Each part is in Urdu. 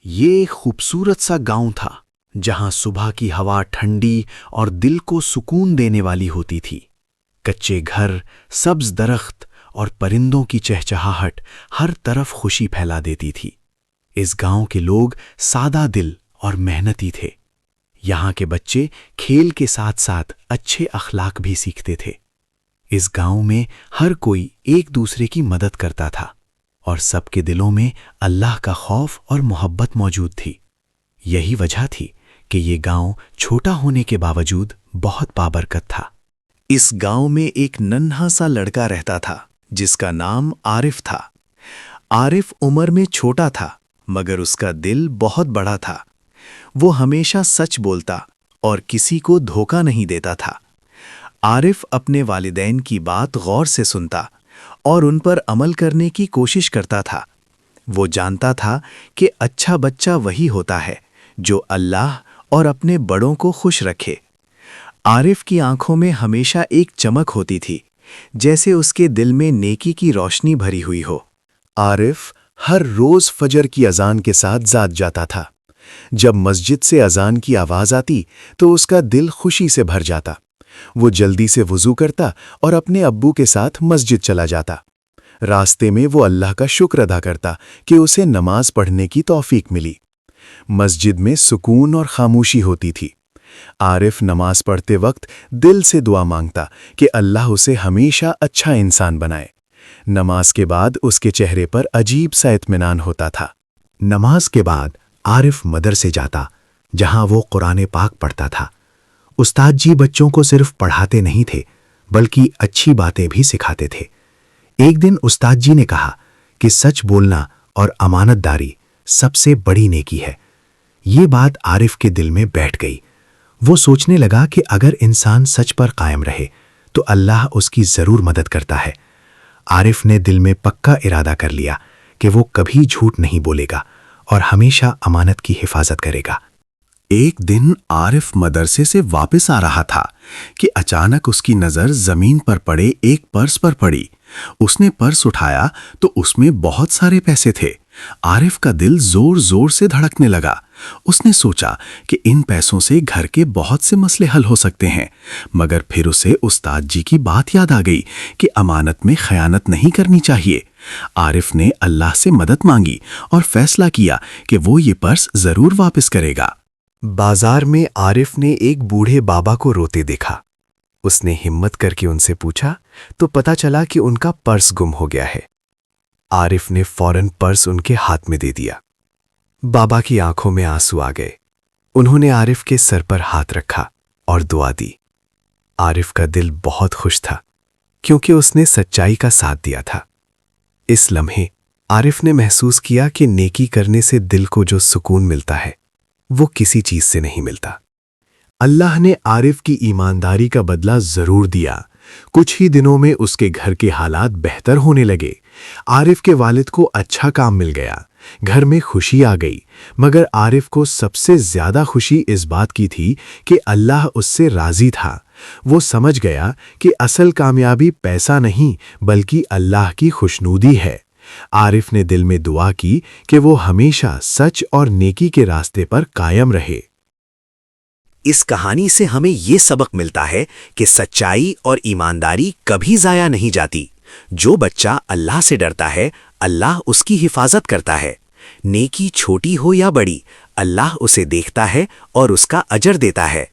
یہ ایک خوبصورت سا گاؤں تھا جہاں صبح کی ہوا ٹھنڈی اور دل کو سکون دینے والی ہوتی تھی۔ کچے گھر، سبز درخت اور پرندوں کی چہچہاہٹ ہر طرف خوشی پھیلا دیتی تھی۔ اس گاؤں کے لوگ سادہ دل اور محنتی تھے۔ یہاں کے بچے کھیل کے ساتھ ساتھ اچھے اخلاق بھی سیکھتے تھے۔ اس گاؤں میں ہر کوئی ایک دوسرے کی مدد کرتا تھا اور سب کے دلوں میں اللہ کا خوف اور محبت موجود تھی۔ یہی وجہ تھی کہ یہ گاؤں چھوٹا ہونے کے باوجود بہت بابرکت تھا۔ اس گاؤں میں ایک ننھا سا لڑکا رہتا تھا جس کا نام عارف تھا۔ عارف عمر میں چھوٹا تھا مگر اس کا دل بہت بڑا تھا۔ وہ ہمیشہ سچ بولتا اور کسی کو دھوکہ نہیں دیتا تھا۔ عارف اپنے والدین کی بات غور سے سنتا اور ان پر عمل کرنے کی کوشش کرتا تھا۔ وہ جانتا تھا کہ اچھا بچہ وہی ہوتا ہے جو اللہ اور اپنے بڑوں کو خوش رکھے۔ عارف کی آنکھوں میں ہمیشہ ایک چمک ہوتی تھی، جیسے اس کے دل میں نیکی کی روشنی بھری ہوئی ہو۔ عارف ہر روز فجر کی اذان کے ساتھ جاگ جاتا تھا۔ جب مسجد سے اذان کی آواز آتی تو اس کا دل خوشی سے بھر جاتا۔ وہ جلدی سے وضو کرتا اور اپنے ابو کے ساتھ مسجد چلا جاتا۔ راستے میں وہ اللہ کا شکر ادا کرتا کہ اسے نماز پڑھنے کی توفیق ملی۔ مسجد میں سکون اور خاموشی ہوتی تھی۔ عارف نماز پڑھتے وقت دل سے دعا مانگتا کہ اللہ اسے ہمیشہ اچھا انسان بنائے۔ نماز کے بعد اس کے چہرے پر عجیب سا اطمینان ہوتا تھا۔ نماز کے بعد عارف مدرسے جاتا جہاں وہ قرآن پاک پڑھتا تھا۔ استاد جی بچوں کو صرف پڑھاتے نہیں تھے بلکہ اچھی باتیں بھی سکھاتے تھے۔ ایک دن استاد جی نے کہا کہ سچ بولنا اور امانت داری سب سے بڑی نیکی ہے۔ یہ بات عارف کے دل میں بیٹھ گئی۔ وہ سوچنے لگا کہ اگر انسان سچ پر قائم رہے تو اللہ اس کی ضرور مدد کرتا ہے۔ عارف نے دل میں پکا ارادہ کر لیا کہ وہ کبھی جھوٹ نہیں بولے گا اور ہمیشہ امانت کی حفاظت کرے گا۔ ایک دن عارف مدرسے سے واپس آ رہا تھا کہ اچانک اس کی نظر زمین پر پڑے ایک پرس پر پڑی۔ اس نے پرس اٹھایا تو اس میں بہت سارے پیسے تھے۔ عارف کا دل زور زور سے دھڑکنے لگا۔ اس نے سوچا کہ ان پیسوں سے گھر کے بہت سے مسئلے حل ہو سکتے ہیں، مگر پھر اسے استاد جی کی بات یاد آ گئی کہ امانت میں خیانت نہیں کرنی چاہیے۔ عارف نے اللہ سے مدد مانگی اور فیصلہ کیا کہ وہ یہ پرس ضرور واپس کرے گا۔ بازار میں عارف نے ایک بوڑھے بابا کو روتے دیکھا۔ اس نے ہمت کر کے ان سے پوچھا تو پتا چلا کہ ان کا پرس گم ہو گیا ہے۔ عارف نے فوراً پرس ان کے ہاتھ میں دے دیا۔ بابا کی آنکھوں میں آنسو آ گئے۔ انہوں نے عارف کے سر پر ہاتھ رکھا اور دعا دی۔ عارف کا دل بہت خوش تھا کیونکہ اس نے سچائی کا ساتھ دیا تھا۔ اس لمحے عارف نے محسوس کیا کہ نیکی کرنے سے دل کو جو سکون ملتا ہے وہ کسی چیز سے نہیں ملتا۔ اللہ نے عارف کی ایمانداری کا بدلہ ضرور دیا۔ کچھ ہی دنوں میں اس کے گھر کے حالات بہتر ہونے لگے۔ عارف کے والد کو اچھا کام مل گیا، گھر میں خوشی آ گئی، مگر عارف کو سب سے زیادہ خوشی اس بات کی تھی کہ اللہ اس سے راضی تھا۔ وہ سمجھ گیا کہ اصل کامیابی پیسہ نہیں بلکہ اللہ کی خوشنودی ہے۔ عارف نے دل میں دعا کی کہ وہ ہمیشہ سچ اور نیکی کے راستے پر قائم رہے۔ اس کہانی سے ہمیں یہ سبق ملتا ہے کہ سچائی اور ایمانداری کبھی ضائع نہیں جاتی۔ جو بچہ اللہ سے ڈرتا ہے، اللہ اس کی حفاظت کرتا ہے۔ نیکی چھوٹی ہو یا بڑی، اللہ اسے دیکھتا ہے اور اس کا اجر دیتا ہے۔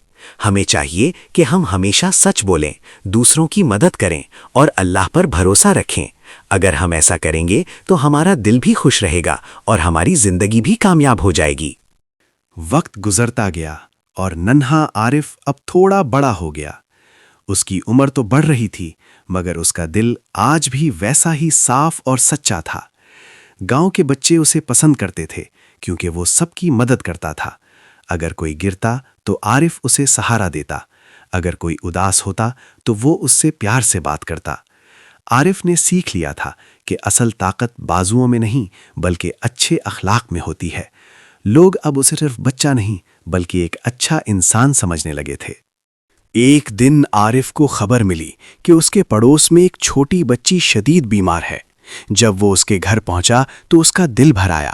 ہمیں چاہیے کہ ہم ہمیشہ سچ بولیں، دوسروں کی مدد کریں اور اللہ پر بھروسہ رکھیں۔ اگر ہم ایسا کریں گے تو ہمارا دل بھی خوش رہے گا اور ہماری زندگی بھی کامیاب ہو جائے گی۔ وقت گزرتا گیا اور ننھا عارف اب تھوڑا بڑا ہو گیا۔ اس کی عمر تو بڑھ رہی تھی مگر اس کا دل آج بھی ویسا ہی صاف اور سچا تھا۔ گاؤں کے بچے اسے پسند کرتے تھے کیونکہ وہ سب کی مدد کرتا تھا۔ اگر کوئی گرتا تو عارف اسے سہارا دیتا، اگر کوئی اداس ہوتا تو وہ اس سے پیار سے بات کرتا۔ عارف نے سیکھ لیا تھا کہ اصل طاقت بازوؤں میں نہیں بلکہ اچھے اخلاق میں ہوتی ہے۔ لوگ اب اسے صرف بچہ نہیں بلکہ ایک اچھا انسان سمجھنے لگے تھے۔ ایک دن عارف کو خبر ملی کہ اس کے پڑوس میں ایک چھوٹی بچی شدید بیمار ہے۔ جب وہ اس کے گھر پہنچا تو اس کا دل بھر آیا۔